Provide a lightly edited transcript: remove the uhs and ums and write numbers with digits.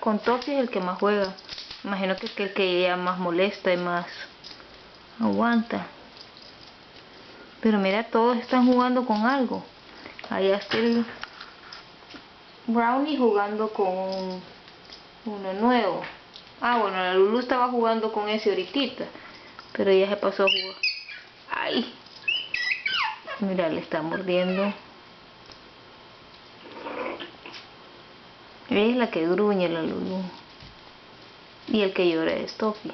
Con Toffee es el que más juega. Imagino que es el que ya más molesta y más aguanta. Pero mira, todos están jugando con algo. Allá está el Brownie jugando con uno nuevo. Ah, bueno, la Lulu estaba jugando con ese ahorita, pero ya se pasó a jugar. ¡Ay! Mira, le está mordiendo. Es la que gruñe la Lulu. Y el que llora es Toffee.